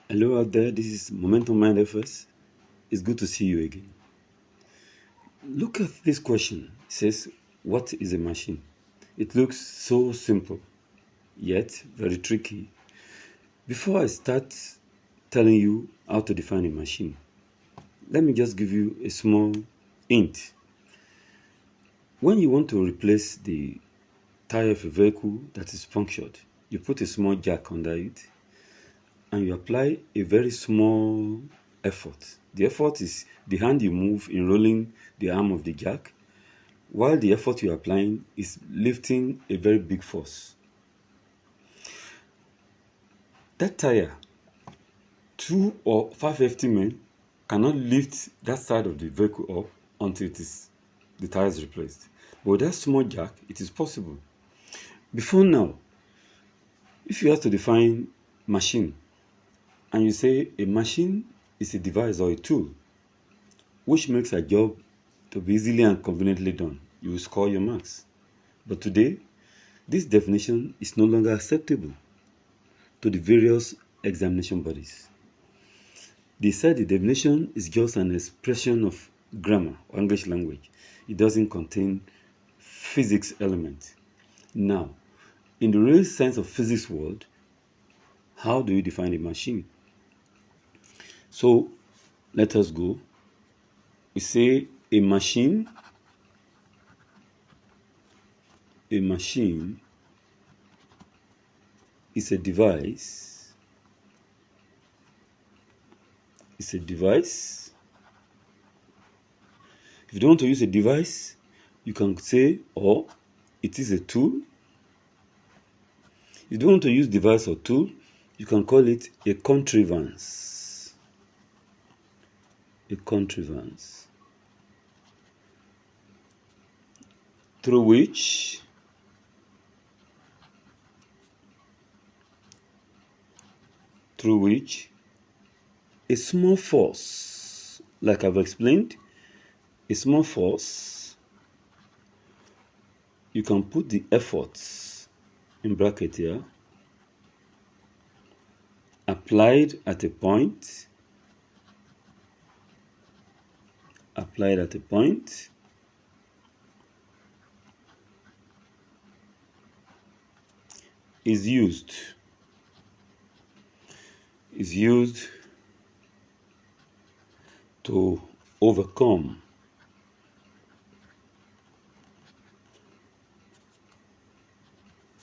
Hello out there, this is Momentum Mind FS. It's good to see you again. Look at this question. It says, what is a machine? It looks so simple, yet very tricky. Before I start telling you how to define a machine, let me just give you a small hint. When you want to replace the tire of a vehicle that is punctured, you put a small jack under it and you apply a very small effort. The effort is the hand you move in rolling the arm of the jack, while the effort you're applying is lifting a very big force. That tire, 2 or 5 FT men cannot lift that side of the vehicle up until the tire is replaced. But with that small jack, it is possible. Before now, if you have to define machine, and you say a machine is a device or a tool which makes a job to be easily and conveniently done, you will score your marks. But today, this definition is no longer acceptable to the various examination bodies. They said the definition is just an expression of grammar or English language. It doesn't contain physics element. Now, in the real sense of physics world, how do you define a machine? So let us go. We say a machine is a device. It's a device. If you don't want to use a device, you can say, or it is a tool. If you don't want to use device or tool, you can call it a contrivance. A contrivance through which a small force, like I've explained, a small force, you can put the efforts in bracket here, applied at a point, is used to overcome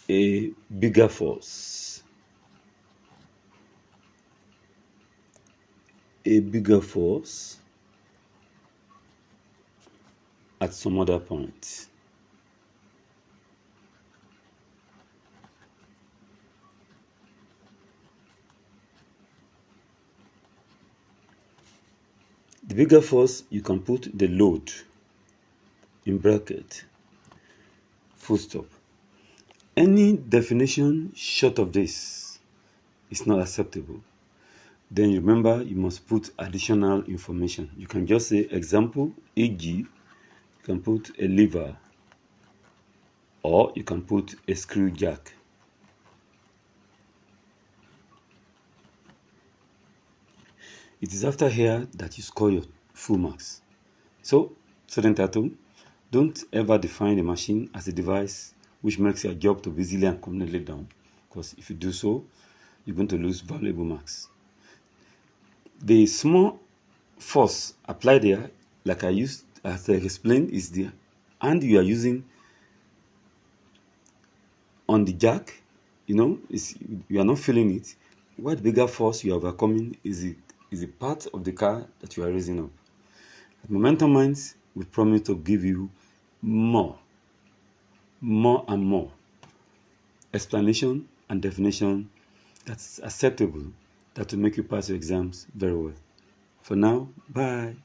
a bigger force. At some other point. The bigger force, you can put the load in bracket, full stop. Any definition short of this is not acceptable. Then remember, you must put additional information. You can just say example, e.g., you can put a lever, or you can put a screw jack. It is after here that you score your full marks. So, student at home, don't ever define a machine as a device which makes your job to be easily and conveniently done, because if you do so, you're going to lose valuable marks. The small force applied there, like as I explained, is the hand you are using on the jack. You are not feeling it. What bigger force you are overcoming is a part of the car that you are raising up. At Momentum Minds, we promise to give you more and more explanation and definition that's acceptable, that will make you pass your exams very well. For now, bye.